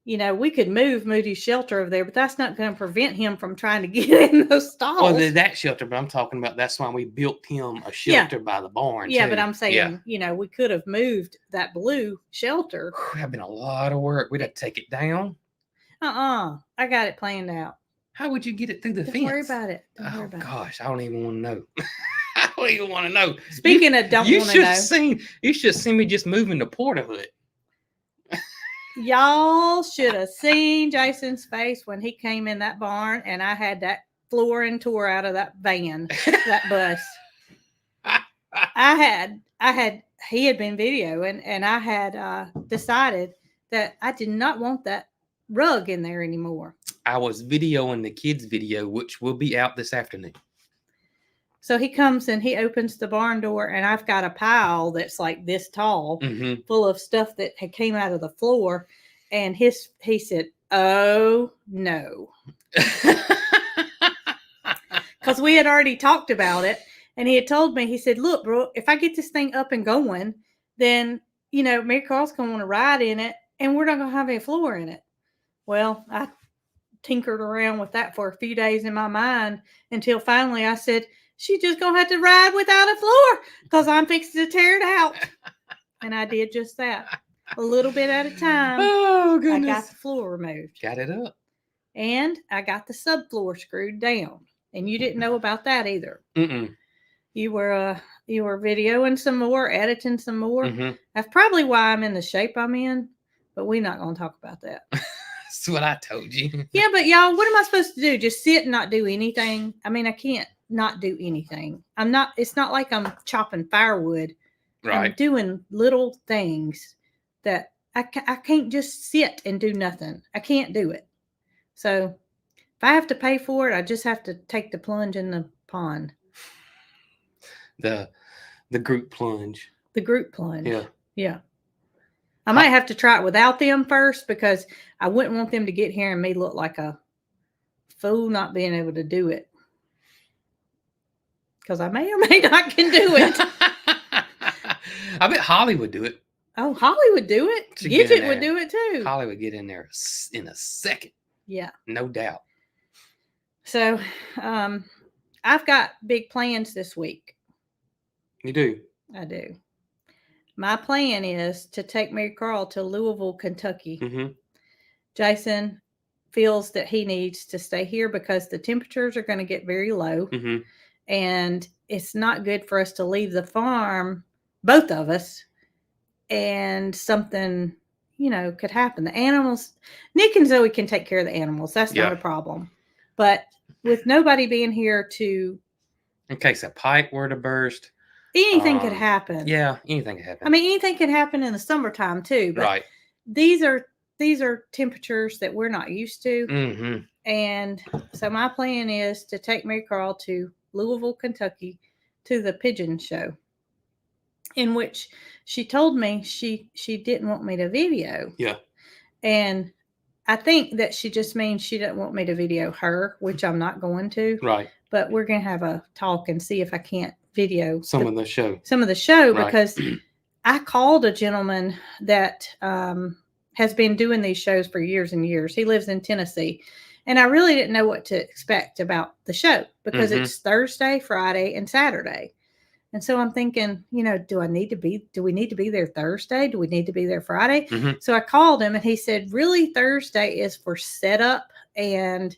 you know, we could move Moody's shelter over there, but that's not going to prevent him from trying to get in those stalls. Well, that shelter, but I'm talking about that's why we built him a shelter by the barn. Yeah, but I'm saying, you know, we could have moved that blue shelter. That'd been a lot of work. We'd have to take it down. I got it planned out. How would you get it through the fence? Don't worry about it. Gosh, I don't even want to know. I don't even want to know. Speaking of don't want to know. You should see me just moving the porta hood. Y'all should have seen Jason's face when he came in that barn and I had that flooring tore out of that van, that bus. He had been videoing and I had decided that I did not want that rug in there anymore. I was videoing the kids' video, which will be out this afternoon. So he comes and he opens the barn door and I've got a pile that's like this tall full of stuff that had came out of the floor. And he said, "Oh no." Because we had already talked about it. And he had told me, he said, "Look, bro, if I get this thing up and going, then, you know, Mary Carl's going to want to ride in it and we're not going to have any floor in it." Well, I tinkered around with that for a few days in my mind until finally I said, "She's just going to have to ride without a floor because I'm fixing to tear it out." And I did just that. A little bit at a time. Oh, goodness. I got the floor removed. Got it up. And I got the subfloor screwed down. And you didn't know about that either. Mm-mm. You were videoing some more, editing some more. Mm-hmm. That's probably why I'm in the shape I'm in, but we're not going to talk about that. That's what I told you. Yeah, but y'all, what am I supposed to do? Just sit and not do anything? I mean, I can't not do anything. It's not like I'm chopping firewood. Right. I'm doing little things that I can't just sit and do nothing. I can't do it. So if I have to pay for it, I just have to take the plunge in the pond. The group plunge. The group plunge. Yeah. Yeah. I might have to try it without them first because I wouldn't want them to get here and me look like a fool not being able to do it. Because I may or may not can do it. I bet Holly would do it. Oh, Holly would do it. Gidget would do it too. Holly would get in there in a second. Yeah. No doubt. So, I've got big plans this week. You do? I do. My plan is to take Mary Carl to Louisville, Kentucky. Mm-hmm. Jason feels that he needs to stay here because the temperatures are going to get very low. Mm-hmm. And it's not good for us to leave the farm, both of us, and something, you know, could happen. The animals, Nick and Zoe can take care of the animals. That's not a problem. But with nobody being here to... In case a pipe were to burst. Anything could happen. Yeah, anything could happen. I mean, anything could happen in the summertime too. But right. These are temperatures that we're not used to. Mm-hmm. And so my plan is to take Mary Carl to Louisville, Kentucky, to the Pigeon show, in which she told me she didn't want me to video. Yeah. And I think that she just means she doesn't want me to video her, which I'm not going to. Right. But we're going to have a talk and see if I can't video some of the show. Right. Because I called a gentleman that has been doing these shows for years and years. He lives in Tennessee. And I really didn't know what to expect about the show because it's Thursday, Friday, and Saturday. And so I'm thinking, you know, do we need to be there Thursday? Do we need to be there Friday? Mm-hmm. So I called him and he said, really, Thursday is for setup and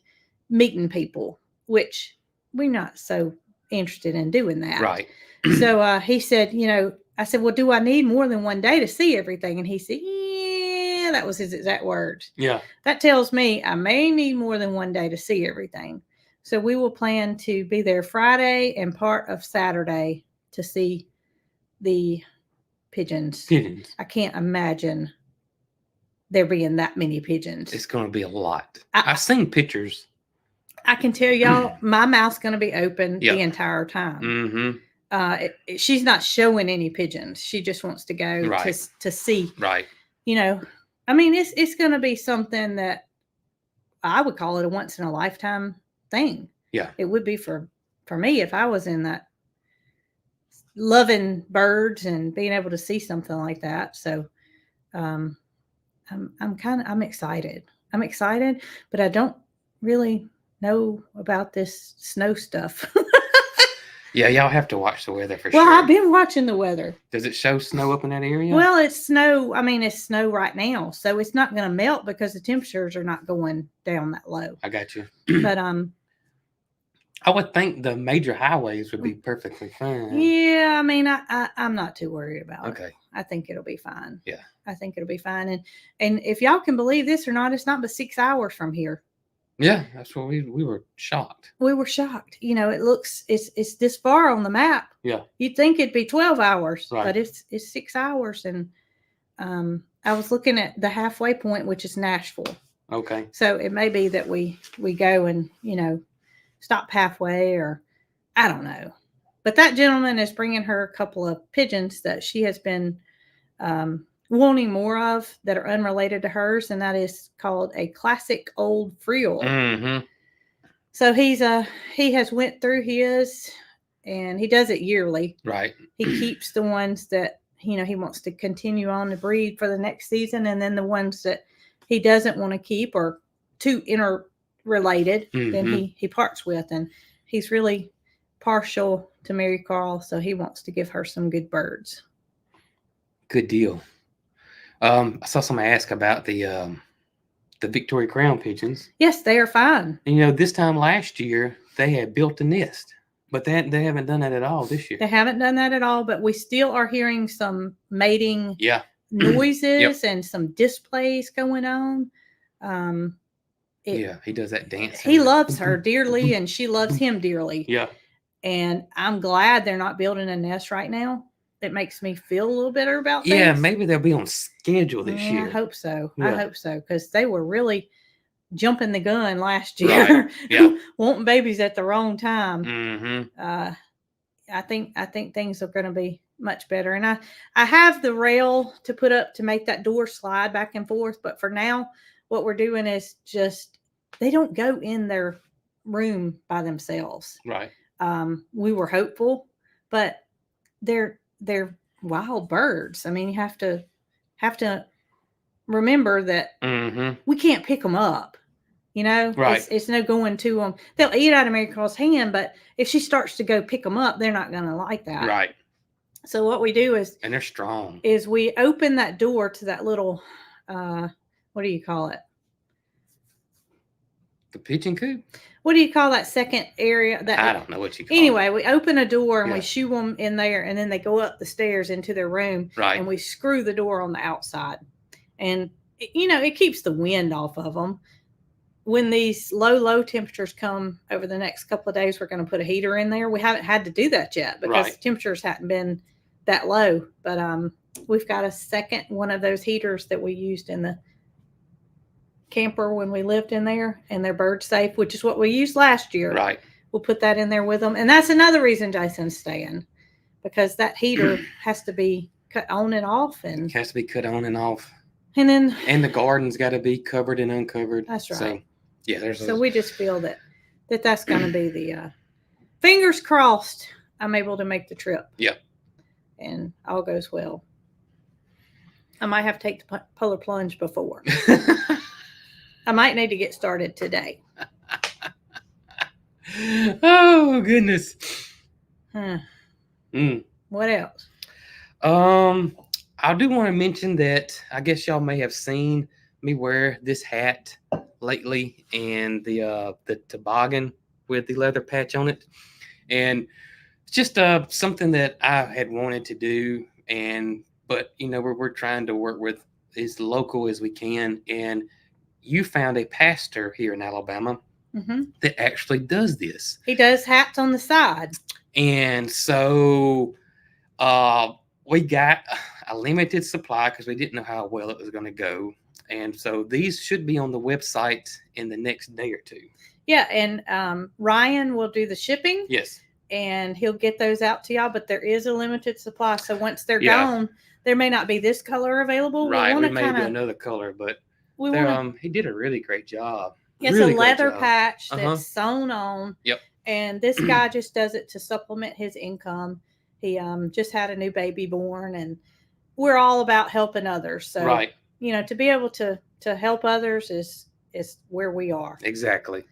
meeting people, which we're not so interested in doing that. Right. So he said, I said, well, do I need more than one day to see everything? And he said, yeah, that was his exact words. Yeah. That tells me I may need more than one day to see everything. So we will plan to be there Friday and part of Saturday to see the pigeons. Pigeons. I can't imagine there being that many pigeons. It's going to be a lot. I've seen pictures. I can tell y'all, my mouth's going to be open Yep. the entire time. Mm-hmm. She's not showing any pigeons. She just wants to go Right. to see. Right. I mean, it's going to be something that I would call it a once in a lifetime thing. Yeah. It would be for me if I was in that loving birds and being able to see something like that. So, I'm excited. I'm excited, but I don't really know about this snow stuff. Yeah, y'all have to watch the weather for Well, sure. I've been watching the weather. Does it show snow up in that area? Well, it's snow. I mean, it's snow right now, so it's not going to melt because the temperatures are not going down that low. I got you. But I would think the major highways would be perfectly fine. Yeah, I mean, I'm not too worried about it. Okay. I think it'll be fine. Yeah. I think it'll be fine. And if y'all can believe this or not, it's not but 6 hours from here. Yeah, that's what we were shocked. We were shocked. It's this far on the map. Yeah. You'd think it'd be 12 hours, Right. but it's 6 hours. And I was looking at the halfway point, which is Nashville. Okay. So it may be that we go and, stop halfway, or I don't know. But that gentleman is bringing her a couple of pigeons that she has been wanting more of that are unrelated to hers, and that is called a classic old frill. Mm-hmm. So he has went through his, and he does it yearly. Right. He keeps the ones that he wants to continue on to breed for the next season, and then the ones that he doesn't want to keep or too interrelated, then he parts with. And he's really partial to Mary Carl, so he wants to give her some good birds. Good deal. I saw somebody ask about the Victoria Crown pigeons. Yes, they are fine. And this time last year they had built a nest, but they haven't done that at all this year. They haven't done that at all, but we still are hearing some mating noises and some displays going on. He does that dance. He loves her dearly, and she loves him dearly. Yeah. And I'm glad they're not building a nest right now. It makes me feel a little better about things. Yeah, maybe they'll be on schedule this year. I hope so. Yeah. I hope so, because they were really jumping the gun last year. Right. Yeah. Wanting babies at the wrong time. Mm-hmm. I think things are going to be much better. And I have the rail to put up to make that door slide back and forth. But for now, what we're doing is just, they don't go in their room by themselves. Right. We were hopeful, but they're wild birds. I mean, you have to remember that we can't pick them up. Right. It's no going to them. They'll eat out of Mary Carl's hand, but if she starts to go pick them up, they're not going to like that. Right. So what we do is, and they're strong, is we open that door to that little, what do you call it? The pigeon coop? What do you call that second area? I don't know what you call Anyway, it. we open a door and we shoo them in there, and then they go up the stairs into their room. Right. And we screw the door on the outside. And, it keeps the wind off of them. When these low temperatures come over the next couple of days, we're going to put a heater in there. We haven't had to do that yet because temperatures hadn't been that low. But we've got a second one of those heaters that we used in the camper when we lived in there, and they're bird safe, which is what we used last year. Right. We'll put that in there with them. And that's another reason Jason's staying, because that heater has to be cut on and off. And it has to be cut on and off. And then, and the garden's got to be covered and uncovered. That's right. So, yeah, so we just feel that's going to be the fingers crossed I'm able to make the trip. Yep. And all goes well. I might have to take the polar plunge before. I might need to get started today. Oh, goodness. What else? I do want to mention that I guess y'all may have seen me wear this hat lately, and the toboggan with the leather patch on it, and it's just something that I had wanted to do, but we're trying to work with as local as we can, and you found a pastor here in Alabama that actually does this. He does hats on the side, and so we got a limited supply because we didn't know how well it was going to go. And so these should be on the website in the next day or two. Yeah, and Ryan will do the shipping. Yes. And he'll get those out to y'all, but there is a limited supply. So once they're gone, there may not be this color available. Right, we may do another color, but he did a really great job. It's really a leather patch that's sewn on. Yep. And this guy just does it to supplement his income. He just had a new baby born, and we're all about helping others. So, right. To be able to help others is where we are. Exactly.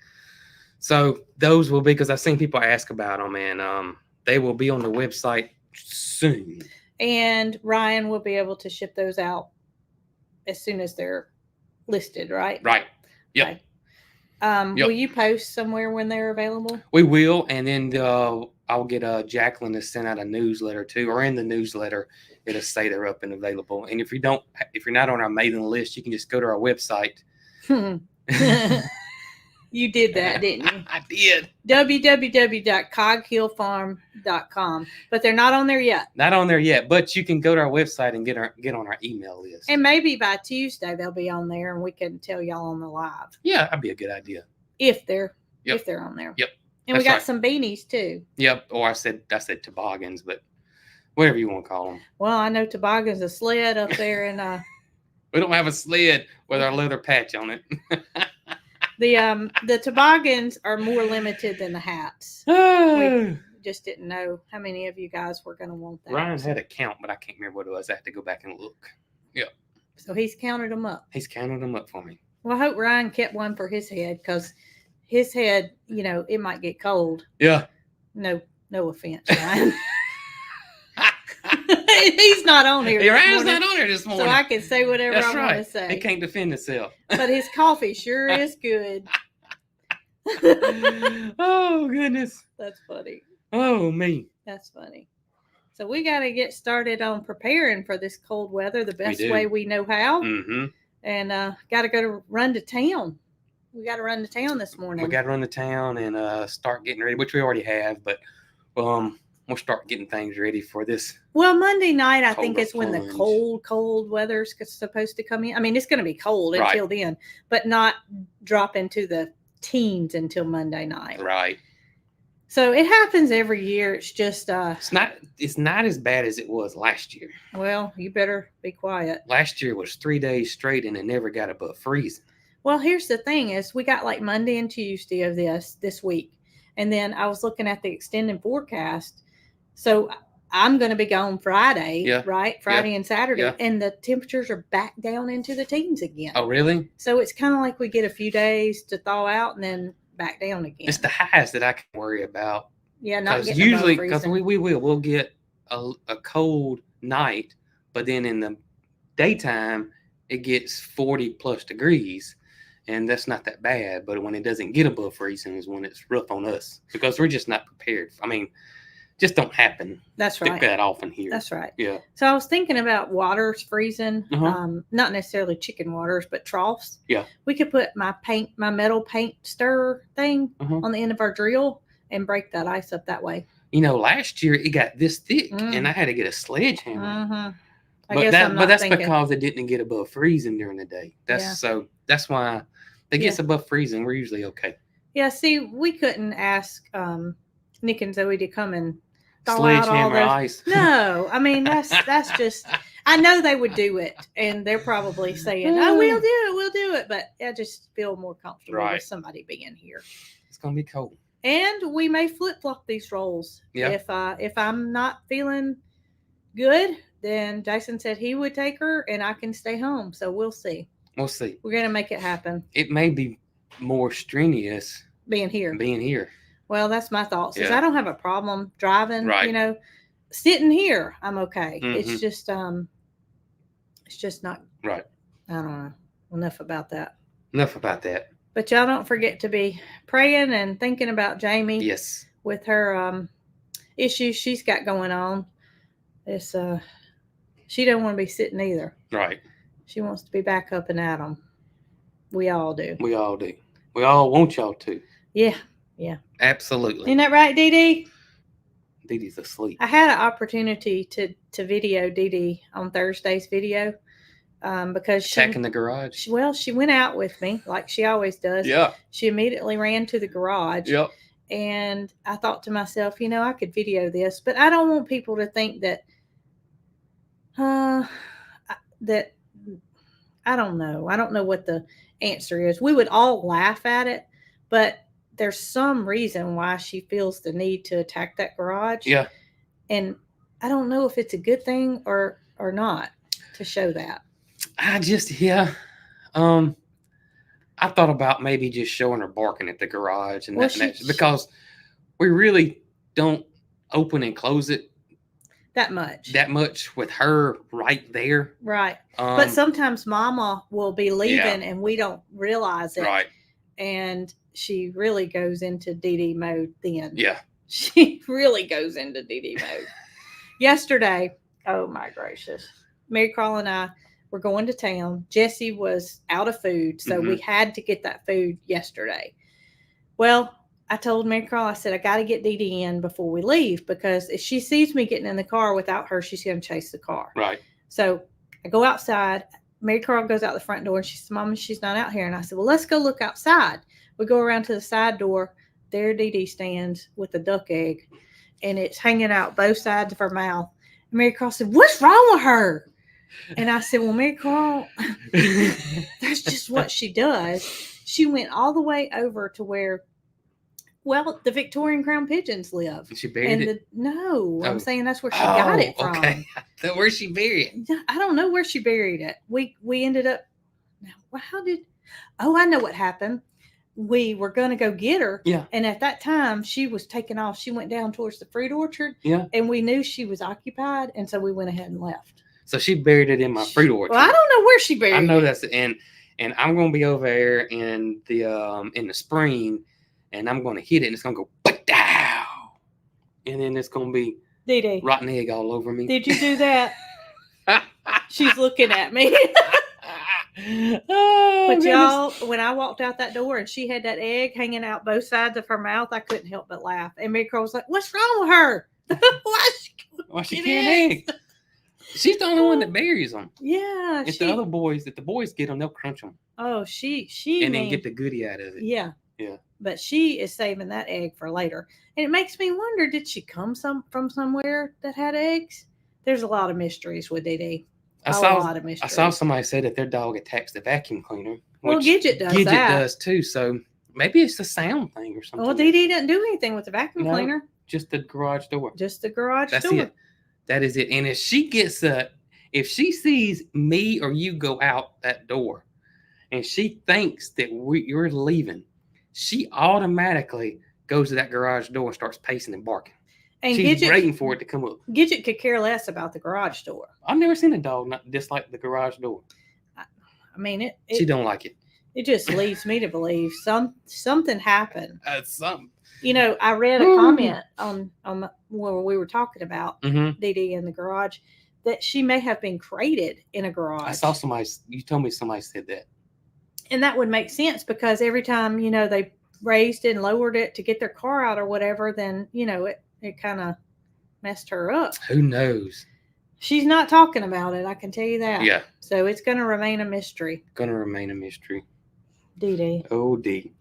So those will be, because I've seen people ask about them, and they will be on the website soon. And Ryan will be able to ship those out as soon as they're listed, right? Right. Yep. Okay. Will you post somewhere when they're available? We will, and then I'll get Jacqueline to send out a newsletter too, or in the newsletter it'll say they're up and available. And if you're not on our mailing list, you can just go to our website. You did that, didn't you? I did. www.coghillfarm.com. But they're not on there yet. Not on there yet, but you can go to our website and get on our email list. And maybe by Tuesday they'll be on there, and we can tell y'all on the live. Yeah, that'd be a good idea. If they're on there. Yep. And we got some beanies too. Yep. Or I said toboggans, but whatever you want to call them. Well, I know toboggan's a sled up there, and we don't have a sled with our leather patch on it. The toboggans are more limited than the hats. We just didn't know how many of you guys were going to want that. Ryan had a count, but I can't remember what it was. I have to go back and look. Yep. So he's counted them up. He's counted them up for me. Well, I hope Ryan kept one for his head, because his head, it might get cold. Yeah. No offense, Ryan. He's not on here. Ryan's not on here this morning. So I can say whatever I want to say. He can't defend himself. But his coffee sure is good. Oh, goodness. That's funny. Oh, me. That's funny. So we got to get started on preparing for this cold weather the best way we know how. Mm-hmm. And got to run to town. We got to run to town this morning. We got to run to town and start getting ready, which we already have, but we'll start getting things ready for this. Well, Monday night, I think is when the cold weather's supposed to come in. I mean, it's going to be cold until then, but not drop into the teens until Monday night. Right. So it happens every year. It's just it's not as bad as it was last year. Well, you better be quiet. Last year was 3 days straight, and it never got above freezing. Well, here's the thing: is we got like Monday and Tuesday of this week, and then I was looking at the extended forecast. So I'm going to be gone Friday, right? Friday and Saturday. And the temperatures are back down into the teens again. Oh, really? So it's kind of like we get a few days to thaw out and then back down again. It's the highs that I can worry about. Yeah, not getting usually, because we'll get a cold night, but then in the daytime, it gets 40 plus degrees. And that's not that bad. But when it doesn't get above freezing is when it's rough on us, because we're just not prepared. I mean, just don't happen. That's right. That often here. That's right. Yeah. So I was thinking about waters freezing, not necessarily chicken waters, but troughs. Yeah. We could put my metal paint stir thing on the end of our drill and break that ice up that way. Last year it got this thick, and I had to get a sledgehammer. But that's because it didn't get above freezing during the day. That's why it gets above freezing. We're usually okay. Yeah. See, we couldn't ask Nick and Zoe to come and sledgehammer ice. No, I mean that's just. I know they would do it, and they're probably saying, "Oh, we'll do it," but I just feel more comfortable with somebody being here. It's gonna be cold, and we may flip flop these roles. Yeah. If I'm not feeling good, then Jason said he would take her, and I can stay home. So we'll see. We'll see. We're gonna make it happen. It may be more strenuous being here. Well, that's my thoughts. Because I don't have a problem driving. Right. Sitting here, I'm okay. Mm-hmm. It's just not right. I don't know. Enough about that. But y'all don't forget to be praying and thinking about Jamie Yes. with her issues she's got going on. It's she don't want to be sitting either. Right. She wants to be back up and at 'em. We all do. We all do. We all want y'all to. Yeah. Absolutely. Isn't that right, Dee Dee? Dee Dee's asleep. I had an opportunity to video Dee Dee on Thursday's video because Attacking the garage. she went out with me like she always does. Yeah. She immediately ran to the garage. Yep. And I thought to myself, I could video this, but I don't want people to think that that I don't know. I don't know what the answer is. We would all laugh at it, but there's some reason why she feels the need to attack that garage. Yeah. And I don't know if it's a good thing or not to show that. I thought about maybe just showing her barking at the garage and Well, because we really don't open and close it that much with her right there. Right. But sometimes Mama will be leaving and we don't realize it. Right. And she really goes into Dee Dee mode then. Yeah. She really goes into Dee Dee mode. Yesterday, oh my gracious, Mary Carl and I were going to town. Jessie was out of food, so we had to get that food yesterday. Well, I told Mary Carl, I said, I got to get Dee Dee in before we leave because if she sees me getting in the car without her, she's going to chase the car. Right. So I go outside. Mary Carl goes out the front door and she said, Mama, she's not out here. And I said, well, let's go look outside. We go around to the side door. There Dee Dee stands with a duck egg, and it's hanging out both sides of her mouth. And Mary Carl said, what's wrong with her? And I said, well, Mary Carl, that's just what she does. She went all the way over to where, the Victorian Crown Pigeons live. She buried it? No, I'm saying that's where she got it from. Okay. Where's she buried it? I don't know where she buried it. We ended up, I know what happened. We were going to go get her. Yeah. And at that time, she was taking off. She went down towards the fruit orchard. Yeah. And we knew she was occupied. And so we went ahead and left. So she buried it in my fruit orchard. Well, I don't know where she buried it. I know that's and I'm going to be over there in the spring, and I'm going to hit it, and it's going to go, ba-dow! And then it's going to be Dee Dee, rotten egg all over me. Did you do that? She's looking at me. But y'all, when I walked out that door and she had that egg hanging out both sides of her mouth, I couldn't help but laugh. And Mary Carl was like, what's wrong with her? Why she can't egg? She's the only one that buries them. Yeah. If the boys get them, they'll crunch them. Oh, she and then get the goodie out of it. Yeah. Yeah. But she is saving that egg for later. And it makes me wonder, did she come from somewhere that had eggs? There's a lot of mysteries with Dee Dee. A lot of mysteries. I saw somebody say that their dog attacks the vacuum cleaner. Well, Gidget does Gidget that. does too. So maybe it's the sound thing or something. Well, Dee Dee doesn't do anything with the vacuum cleaner. Just the garage door. Just the garage door. That's it. That is it. And if she sees me or you go out that door and she thinks that you're leaving, she automatically goes to that garage door and starts pacing and barking. And she's waiting for it to come up. Gidget could care less about the garage door. I've never seen a dog not dislike the garage door. I mean, she don't like it. It just leads me to believe something happened. Something. I read a comment on where we were talking about Dee Dee in the garage that she may have been crated in a garage. I saw you told me somebody said that. And that would make sense because every time, they raised and lowered it to get their car out or whatever, then, it kind of messed her up. Who knows? She's not talking about it. I can tell you that. Yeah. So it's going to remain a mystery. Dee Dee. Oh, Dee.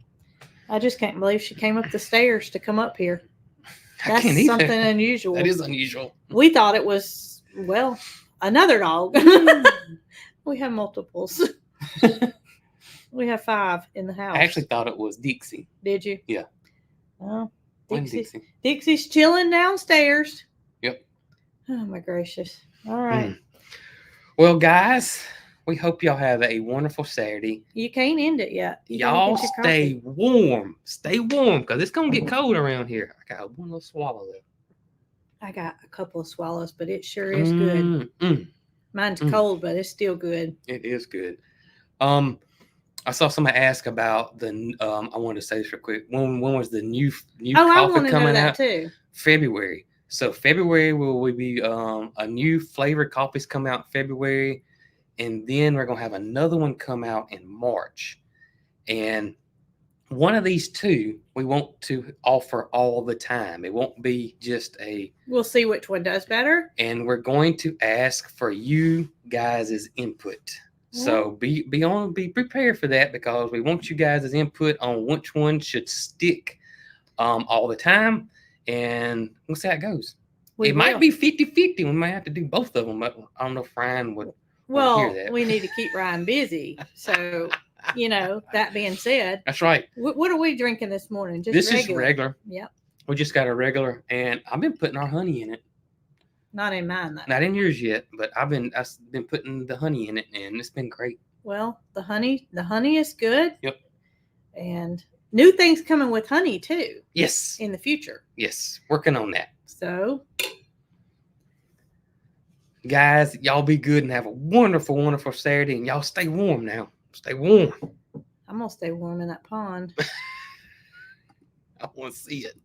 I just can't believe she came up the stairs to come up here. That's something unusual. That is unusual. We thought it was, another dog. We have multiples. We have 5 in the house. I actually thought it was Dixie. Did you? Yeah. Well, Dixie's chilling downstairs. Yep. Oh, my gracious. All right. Well, guys, we hope y'all have a wonderful Saturday. You can't end it yet. Y'all stay warm. Stay warm because it's going to get cold around here. I got one little swallow though. I got a couple of swallows, but it sure is good. Mine's cold, but it's still good. It is good. I saw somebody ask about the. I wanted to say this real quick. When was the new Oh, I coffee want to know coming that out? too. February. So February will be a new flavored coffees come out in February, and then we're gonna have another one come out in March. And one of these two we want to offer all the time. It won't be just a. We'll see which one does better. And we're going to ask for you guys' input. So be prepared for that, because we want you guys' input on which one should stick all the time, and we'll see how it goes. It might be 50-50. We might have to do both of them, but I don't know if Ryan would hear that. We need to keep Ryan busy. So, that being said. That's right. What are we drinking this morning? Just this regular? Is regular. Yep. We just got a regular, and I've been putting our honey in it. Not in mine, though. Not in yours yet, but I've been putting the honey in it, and it's been great. Well, the honey is good. Yep. And new things coming with honey too. Yes. In the future. Yes, working on that. So, guys, y'all be good and have a wonderful, wonderful Saturday, and y'all stay warm now. Stay warm. I'm gonna stay warm in that pond. I want to see it.